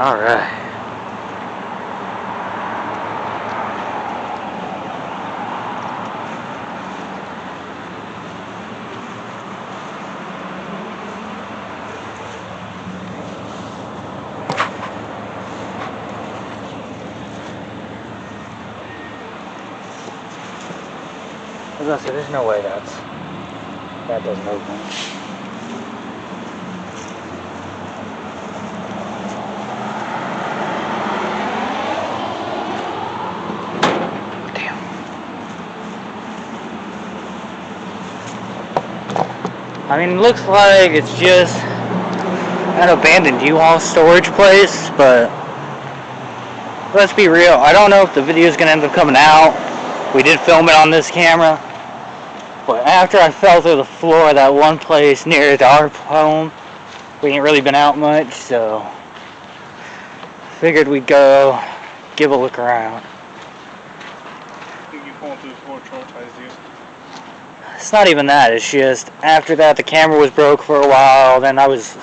Alright. As I said, there's no way that doesn't open. I mean, it looks like it's just an abandoned U-Haul storage place, but let's be real. I don't know if the video is going to end up coming out. We did film it on this camera, but after I fell through the floor of that one place near our home, we ain't really been out much, so figured we'd go give a look around. I think you falling through the floor traumatized you. It's not even that, it's just after that the camera was broke for a while, then I was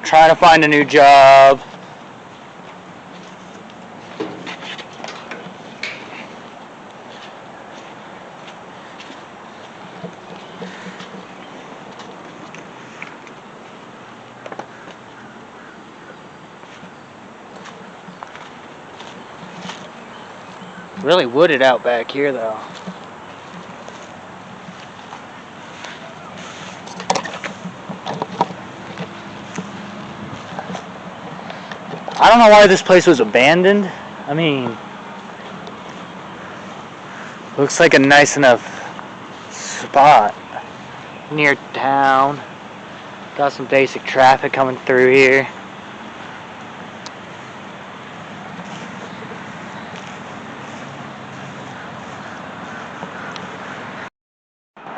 trying to find a new job. Really wooded out back here though. I don't know why this place was abandoned. I mean, looks like a nice enough spot near town. Got some basic traffic coming through here.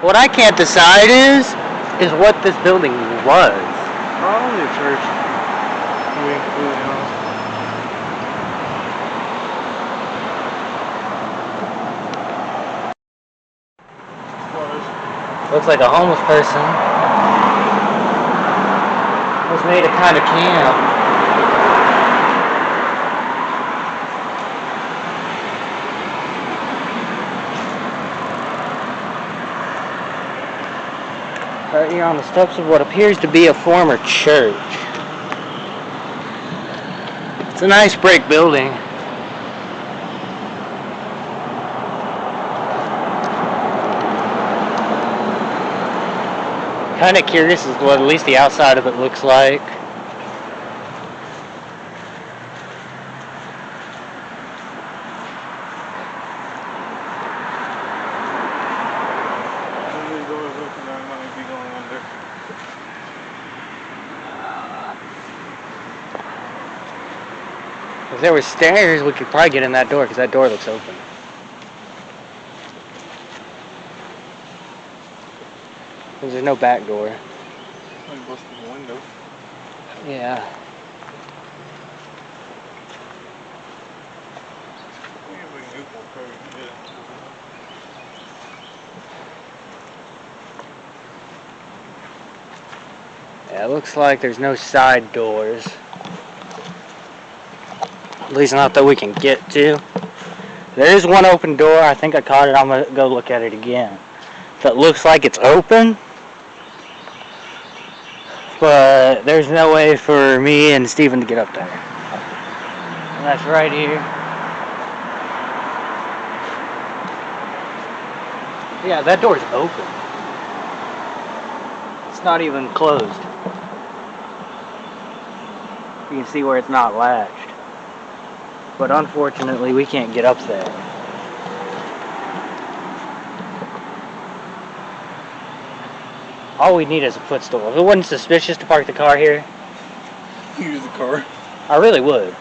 What I can't decide is what this building was. Probably a church. We include house. Looks like a homeless person was made a kind of camp. Right here on the steps of what appears to be a former church. It's a nice brick building. Kind of curious as to what at least the outside of it looks like. If there were stairs, we could probably get in that door because that door looks open. There's no back door. I busted the window. Yeah. Yeah, it looks like there's no side doors. At least not that we can get to. There is one open door. I think I caught it. I'm going to go look at it again. So it looks like it's open. But there's no way for me and Steven to get up there. And that's right here. Yeah, that door's open. It's not even closed. You can see where it's not latched. But unfortunately, we can't get up there. All we need is a footstool. If it wasn't suspicious to park the car here, use the car. I really would.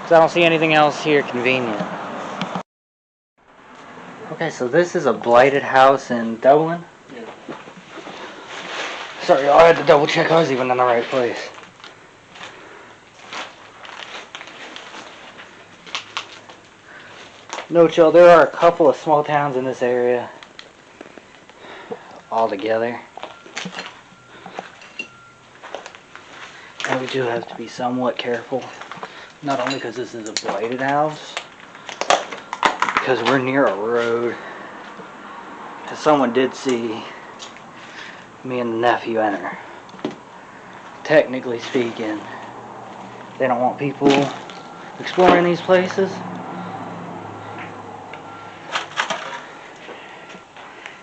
Because I don't see anything else here convenient. Okay, so this is a blighted house in Dublin. Yeah. Sorry, I had to double check I was even in the right place. No chill, there are a couple of small towns in this area all together. we do have to be somewhat careful. Not only because this is a blighted house, because we're near a road. And someone did see me and the nephew enter. Technically speaking, they don't want people exploring these places.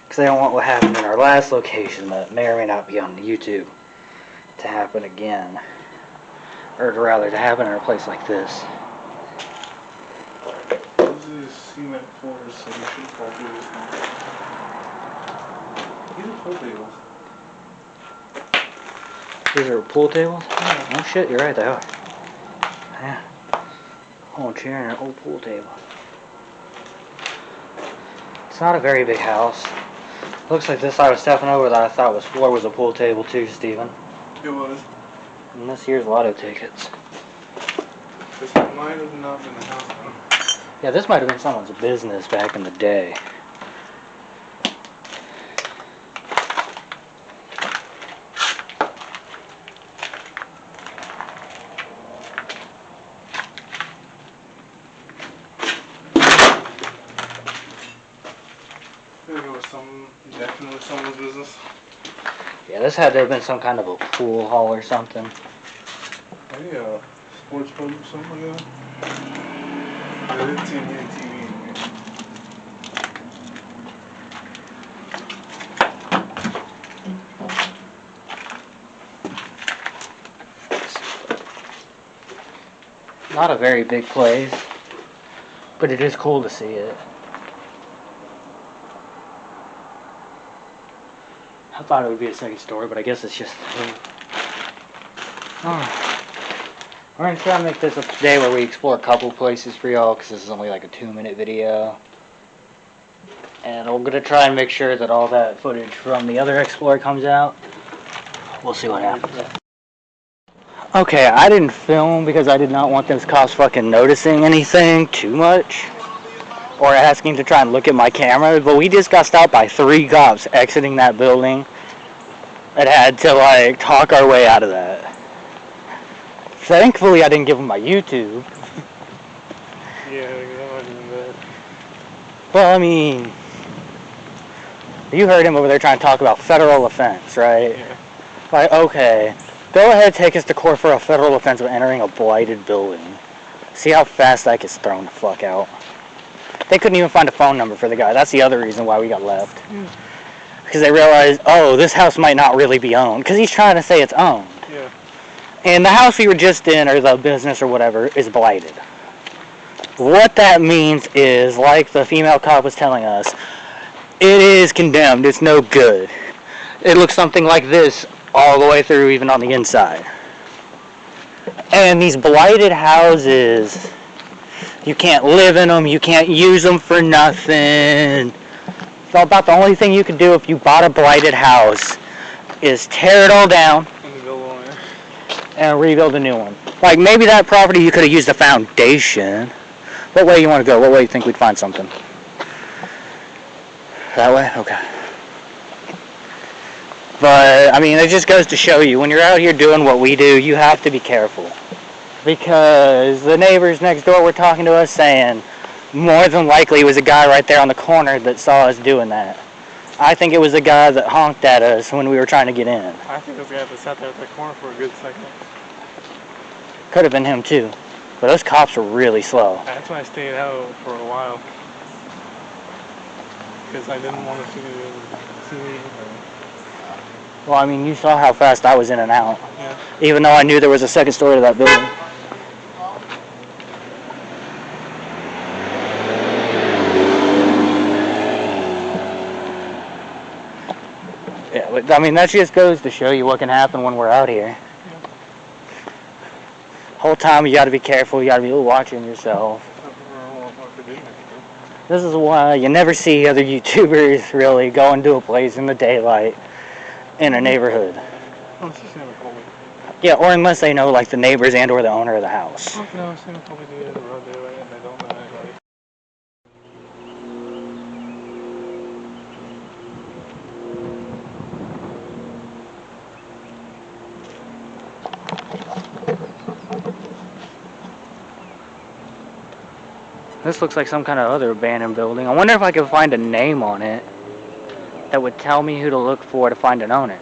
Because they don't want what happened in our last location that may or may not be on YouTube to happen again. Or rather, to happen in a place like this. This is cement floors, so you should probably this one. These are pool tables. These are pool tables? Yeah. Oh shit, you're right, they are. Yeah. Old chair and an old pool table. It's not a very big house. Looks like this I was stepping over that I thought was floor was a pool table too, Steven. It was. And this here's lotto tickets. This might have not been the house, though. Yeah, this might have been someone's business back in the day. I think it was definitely someone's business. Yeah, this had to have been some kind of a pool hall or something. Maybe a sports pub or something like that. I didn't see any TV in here. Not a very big place, but it is cool to see it. I thought it would be a second story, but I guess it's just... Oh. We're going to try to make this a day where we explore a couple places for y'all, because this is only like a 2-minute video. And we're going to try and make sure that all that footage from the other Explorer comes out. We'll see what happens. Okay, I didn't film because I did not want those cops fucking noticing anything too much. Or asking to try and look at my camera, but we just got stopped by 3 cops exiting that building and had to like talk our way out of that. Thankfully I didn't give them my YouTube. Yeah, that might have been bad. Well, I mean, you heard him over there trying to talk about federal offense, right? Yeah. Like, okay, go ahead, take us to court for a federal offense of entering a blighted building. See how fast that gets thrown the fuck out. They couldn't even find a phone number for the guy. That's the other reason why we got left. Because they realized, oh, this house might not really be owned. Because he's trying to say it's owned. Yeah. And the house we were just in, or the business or whatever, is blighted. What that means is, like the female cop was telling us, it is condemned. It's no good. It looks something like this all the way through, even on the inside. And these blighted houses... You can't live in them, you can't use them for nothing. So about the only thing you could do if you bought a blighted house is tear it all down and rebuild a new one. Like maybe that property you could have used a foundation. What way you want to go? What way you think we'd find something? That way? Okay. But, I mean, it just goes to show you, when you're out here doing what we do, you have to be careful. Because the neighbors next door were talking to us saying more than likely it was a guy right there on the corner that saw us doing that. I think it was the guy that honked at us when we were trying to get in. I think it was the guy that sat there at the corner for a good second. Could have been him too. But those cops were really slow. That's why I stayed out for a while. Because I didn't want to see me. Well, I mean, you saw how fast I was in and out. Yeah. Even though I knew there was a second story to that building. Yeah, but I mean, that just goes to show you what can happen when we're out here. Yeah. Whole time you got to be careful, you got to be watching yourself. This is why you never see other YouTubers really go into a place in the daylight in a neighborhood. Yeah, or unless they know like the neighbors and or the owner of the house. No, I've seen them probably do it in broad daylight and they don't know anybody. This looks like some kind of other abandoned building. I wonder if I could find a name on it that would tell me who to look for to find an owner.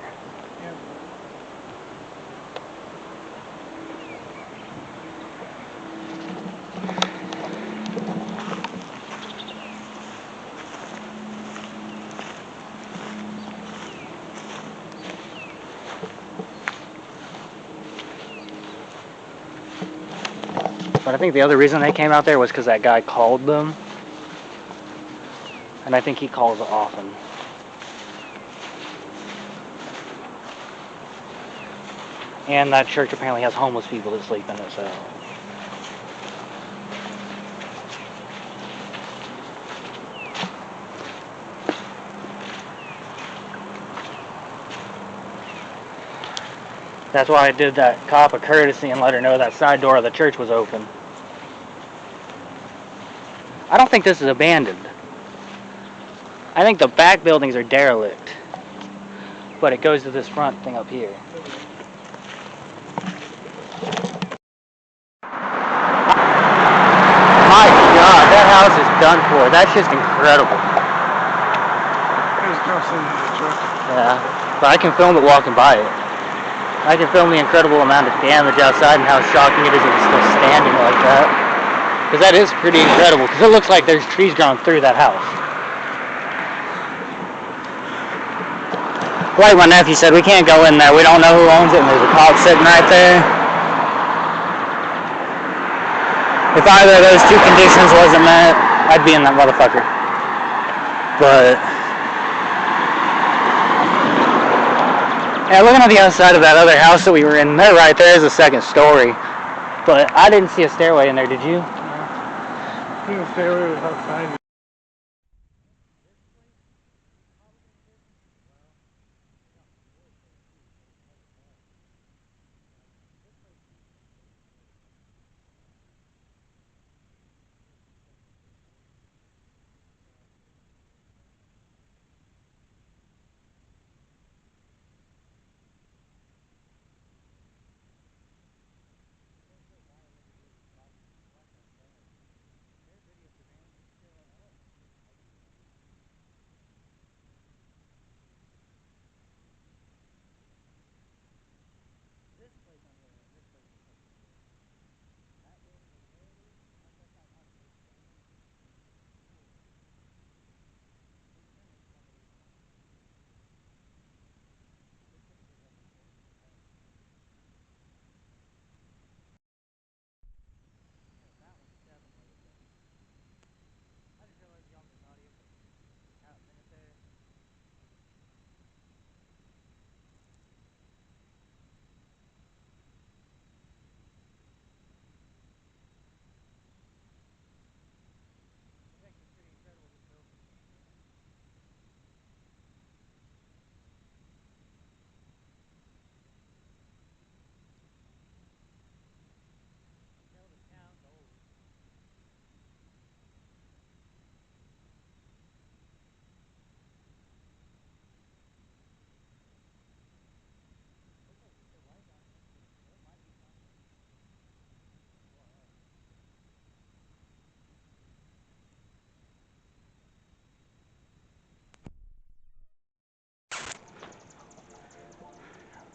But I think the other reason they came out there was because that guy called them. And I think he calls often. And that church apparently has homeless people that sleep in it, so. That's why I did that cop a courtesy and let her know that side door of the church was open. I don't think this is abandoned. I think the back buildings are derelict. But it goes to this front thing up here. My God, that house is done for. That's just incredible. Yeah, but I can film it walking by it. I can film the incredible amount of damage outside and how shocking it is that it's still standing like that. Because that is pretty incredible, because it looks like there's trees growing through that house. Like my nephew said, we can't go in there. We don't know who owns it, and there's a cop sitting right there. If either of those two conditions wasn't met, I'd be in that motherfucker. But yeah, looking at the outside of that other house that we were in, there right there is a second story. But I didn't see a stairway in there, did you? No. The stairway was outside.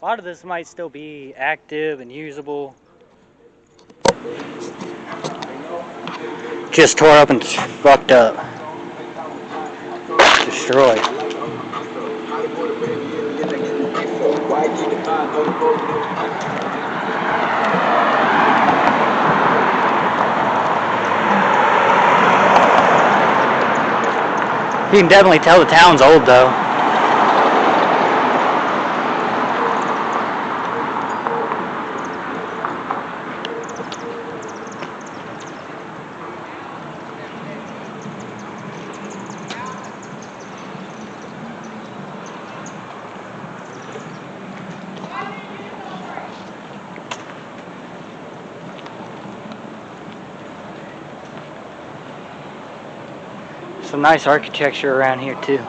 A lot of this might still be active and usable. Just tore up and fucked up. Destroyed. You can definitely tell the town's old though. Some nice architecture around here too.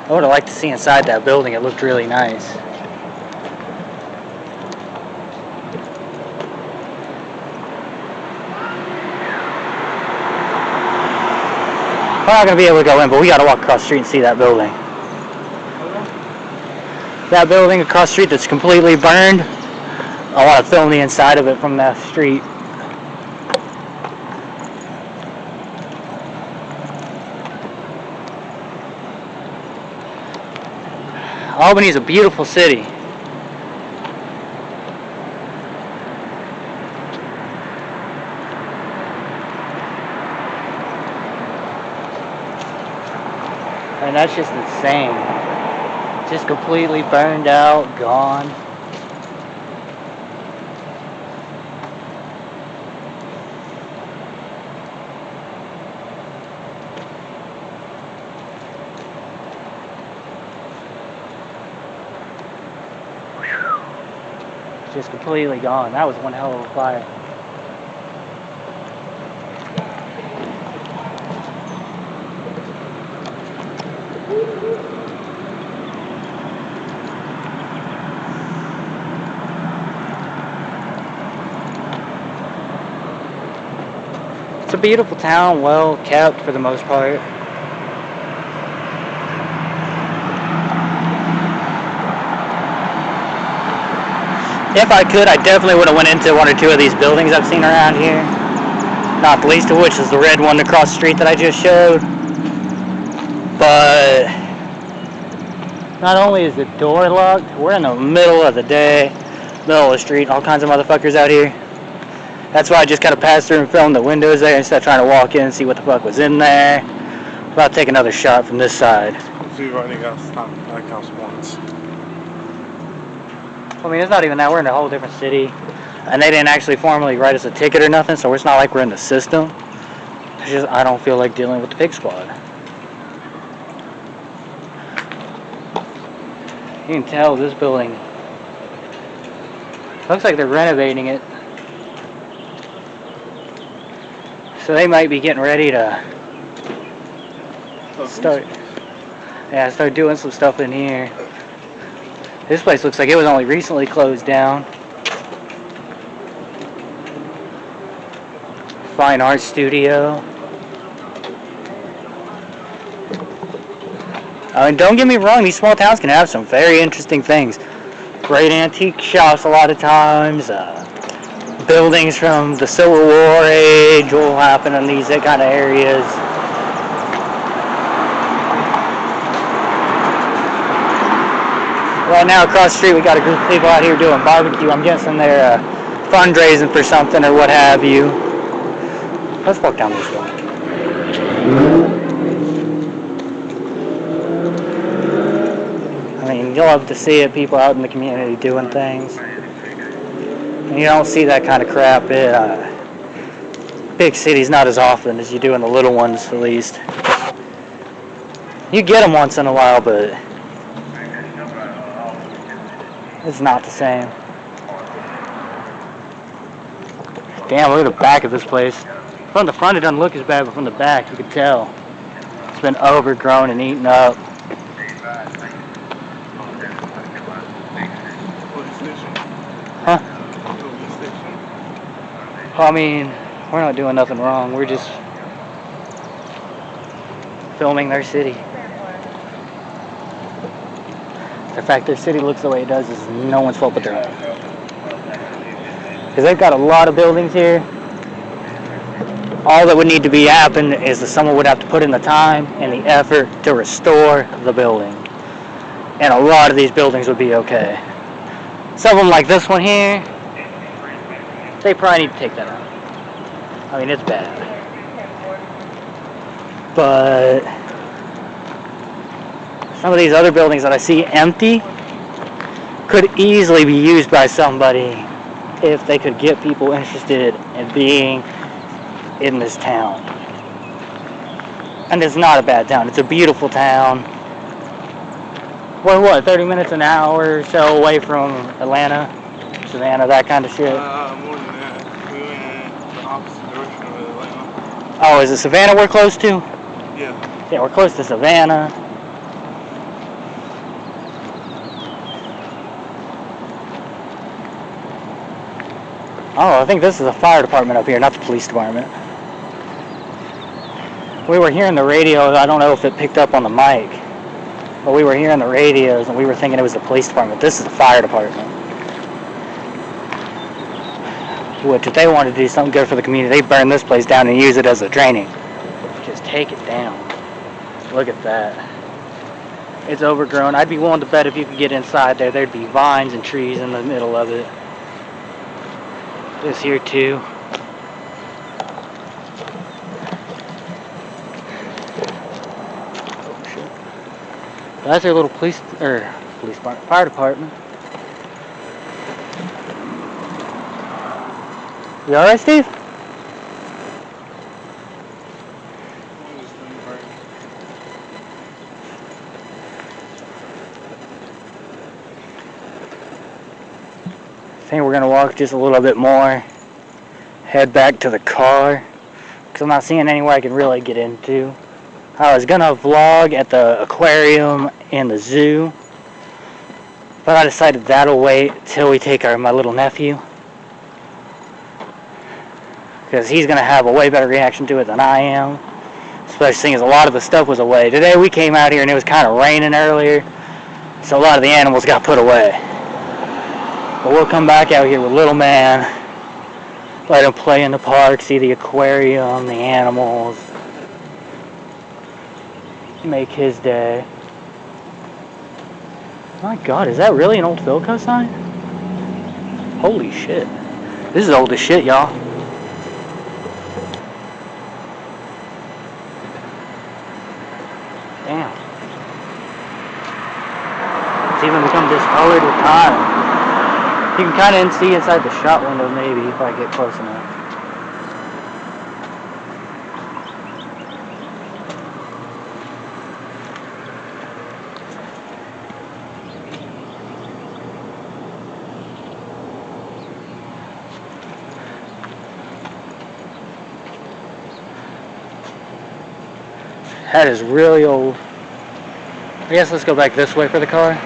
I would have liked to see inside that building. It looked really nice. We're not going to be able to go in, but we got to walk across the street and see that building. That building across the street that's completely burned, I want to film the inside of it from that street. Albany's a beautiful city. And that's just insane. Just completely burned out, gone. Just completely gone. That was one hell of a fire. It's a beautiful town, well kept for the most part. If I could, I definitely would have went into one or two of these buildings I've seen around here. Not the least of which is the red one across the street that I just showed. But not only is the door locked, we're in the middle of the day, middle of the street, all kinds of motherfuckers out here. That's why I just kind of passed through and filmed the windows there instead of trying to walk in and see what the fuck was in there. About to take another shot from this side. So you've already got to stop that house once. I mean, it's not even that. We're in a whole different city. And they didn't actually formally write us a ticket or nothing, so it's not like we're in the system. It's just I don't feel like dealing with the pig squad. You can tell this building looks like they're renovating it. So they might be getting ready to start doing some stuff in here. This place looks like it was only recently closed down. Fine art studio. I mean, don't get me wrong, these small towns can have some very interesting things. Great antique shops a lot of times. Buildings from the Civil War age will happen in these kind of areas. Right now across the street we got a group of people out here doing barbecue. I'm guessing they're fundraising for something or what have you. Let's walk down this way. I mean, you'll love to see it, people out in the community doing things. And you don't see that kind of crap in big cities not as often as you do in the little ones, at least. You get them once in a while, but it's not the same. Damn, look at the back of this place. From the front it doesn't look as bad, but from the back you can tell. It's been overgrown and eaten up. Huh? Well, I mean, we're not doing nothing wrong. We're just filming their city. The fact their city looks the way it does is no one's fault but their own. Because they've got a lot of buildings here. All that would need to be happen is that someone would have to put in the time and the effort to restore the building. And a lot of these buildings would be okay. Some of them like this one here, they probably need to take that out. I mean, it's bad. But some of these other buildings that I see empty could easily be used by somebody if they could get people interested in being in this town. And it's not a bad town. It's a beautiful town. We're what, 30 minutes an hour or so away from Atlanta, Savannah, that kind of shit? More than that. We went in the opposite direction of Atlanta. Oh, is it Savannah we're close to? Yeah. Yeah, we're close to Savannah. Oh, I think this is the fire department up here, not the police department. We were hearing the radio. I don't know if it picked up on the mic, but we were hearing the radios and we were thinking it was the police department. This is the fire department. Which, if they wanted to do something good for the community, they burn this place down and use it as a draining. Just take it down. Look at that. It's overgrown. I'd be willing to bet if you could get inside there, there'd be vines and trees in the middle of it. This here too. Oh shit. That's their little police department, fire department. You alright, Steve? I think we're gonna walk just a little bit more, head back to the car, because I'm not seeing anywhere I can really get into. I was gonna vlog at the aquarium and the zoo, but I decided that'll wait till we take my little nephew, because he's gonna have a way better reaction to it than I am, especially seeing as a lot of the stuff was away. Today we came out here and it was kind of raining earlier, so a lot of the animals got put away. But we'll come back out here with little man, let him play in the park, see the aquarium, the animals, make his day. My God, is that really an old Philco sign? Holy shit. This is old as shit, y'all. Damn. It's even become discolored with time. You can kind of see inside the shot window maybe if I get close enough. That is really old. I guess let's go back this way for the car.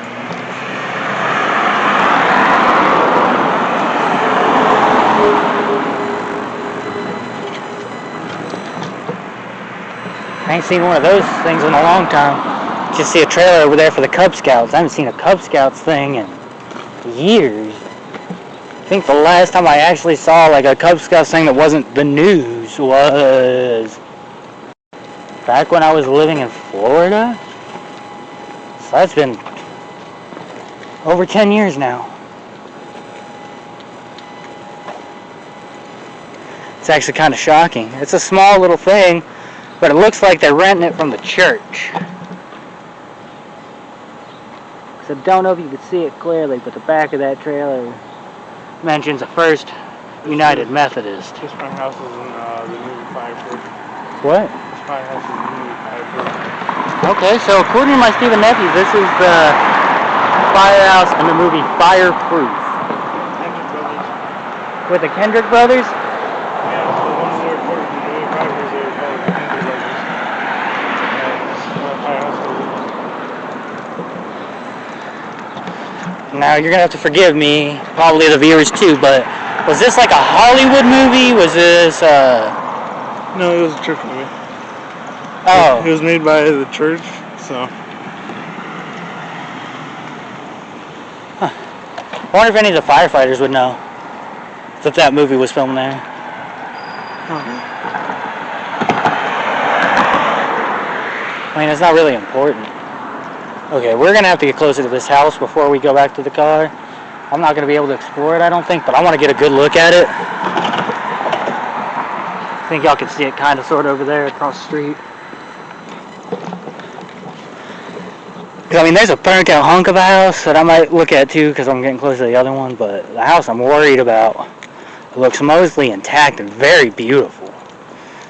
I ain't seen one of those things in a long time. Just see a trailer over there for the Cub Scouts. I haven't seen a Cub Scouts thing in years. I think the last time I actually saw like a Cub Scouts thing that wasn't the news was back when I was living in Florida. So that's been over 10 years now. It's actually kind of shocking. It's a small little thing, but it looks like they're renting it from the church. So I don't know if you can see it clearly, but the back of that trailer mentions a First United Methodist. This front house is in the movie Fireproof. What? This front house is in the movie Fireproof. Okay, so according to my Steve and nephew, this is the firehouse in the movie Fireproof. Kendrick Brothers. With the Kendrick brothers? Yeah, the ones that recorded the movie Fireproof, they were called the Kendrick Brothers. Firehouse. Now you're gonna have to forgive me, probably the viewers too, but was this like a Hollywood movie? Was this No, it was a church movie. Oh. It was made by the church, so. I wonder if any of the firefighters would know that that movie was filmed there. I mean, it's not really important. Okay, we're going to have to get closer to this house before we go back to the car. I'm not going to be able to explore it, I don't think, but I want to get a good look at it. I think y'all can see it kind of sort of over there across the street. I mean, there's a burnt out hunk of a house that I might look at too because I'm getting close to the other one, but the house I'm worried about looks mostly intact and very beautiful.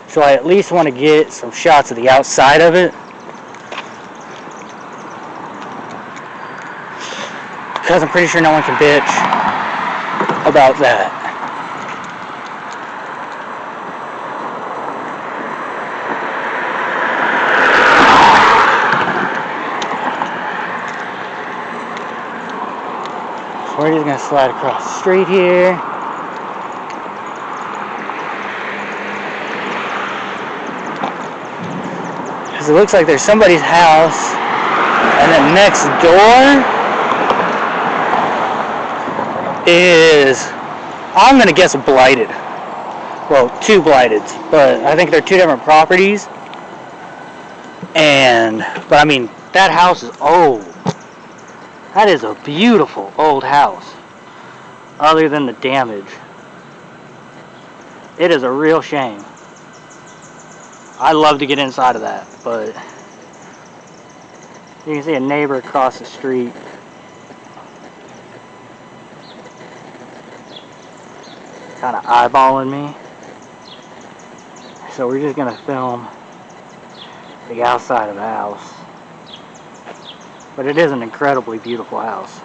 So I at least want to get some shots of the outside of it. Because I'm pretty sure no one can bitch about that. So we're just going to slide across the street here. Because it looks like there's somebody's house. And then next door is, I'm going to guess, blighted. Well, two blighteds. But I think they're two different properties. But I mean, that house is old. That is a beautiful old house. Other than the damage. It is a real shame. I'd love to get inside of that, but you can see a neighbor across the street. Kind of eyeballing me. So we're just going to film the outside of the house. But it is an incredibly beautiful house.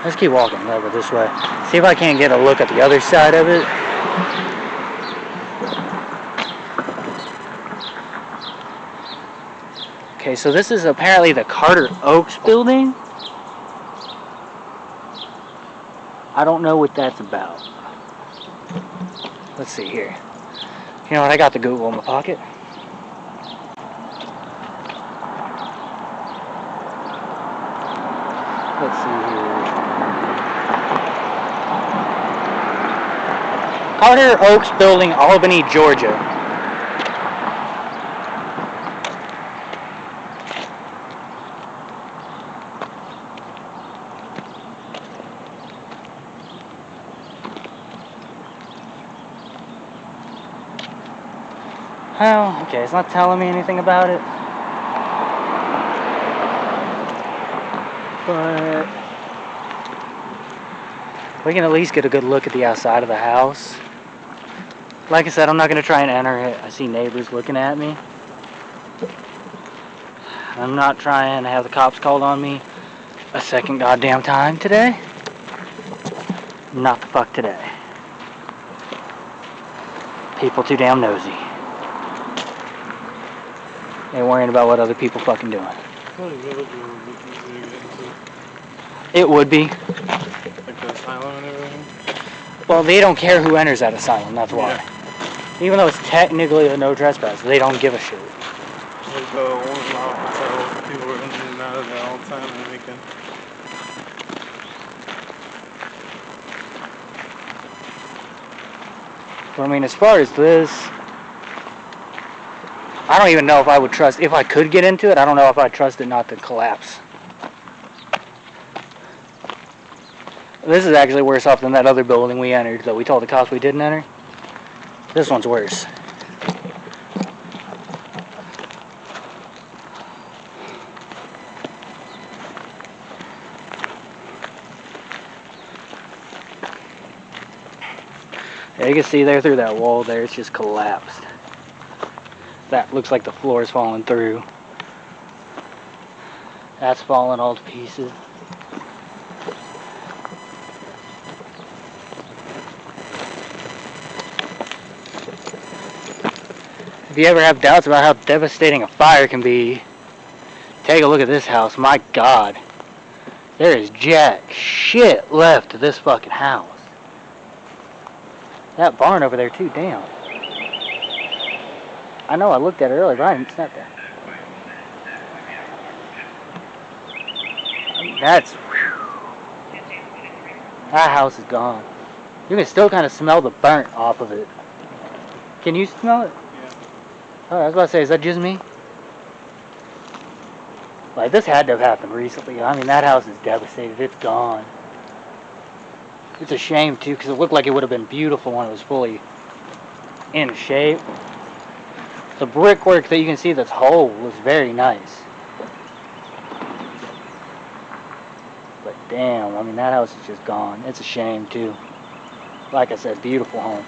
Let's keep walking over this way. See if I can't get a look at the other side of it. Okay, so this is apparently the Carter Oaks building. I don't know what that's about. Let's see here. You know what, I got the Google in my pocket. Let's see here. Carter Oaks Building, Albany, Georgia. Oh, okay, it's not telling me anything about it. But we can at least get a good look at the outside of the house. Like I said, I'm not going to try and enter it. I see neighbors looking at me. I'm not trying to have the cops called on me a second goddamn time today. Not the fuck today. People too damn nosy. Ain't worrying about what other people fucking doing. It would be. Like the asylum and everything? Well, they don't care who enters that asylum, that's why. Yeah. Even though it's technically a no trespass, they don't give a shit. Like the one mile hotel, people are in and out of there all the time on the weekend. But I mean, as far as this, I don't even know if I would trust, if I could get into it, I don't know if I'd trust it not to collapse. This is actually worse off than that other building we entered that we told the cops we didn't enter. This one's worse. Yeah, you can see there through that wall there, it's just collapsed. That looks like the floor is falling through. That's falling all to pieces. If you ever have doubts about how devastating a fire can be, take a look at this house. My God. There is jack shit left to this fucking house. That barn over there too, damn. I know I looked at it earlier, but I didn't snap that. That's... Whew. That house is gone. You can still kind of smell the burnt off of it. Can you smell it? Oh, I was about to say, is that just me? Like, this had to have happened recently. I mean, that house is devastated. It's gone. It's a shame, too, because it looked like it would have been beautiful when it was fully in shape. The brickwork that you can see that's whole was very nice. But damn, I mean, that house is just gone. It's a shame, too. Like I said, beautiful home.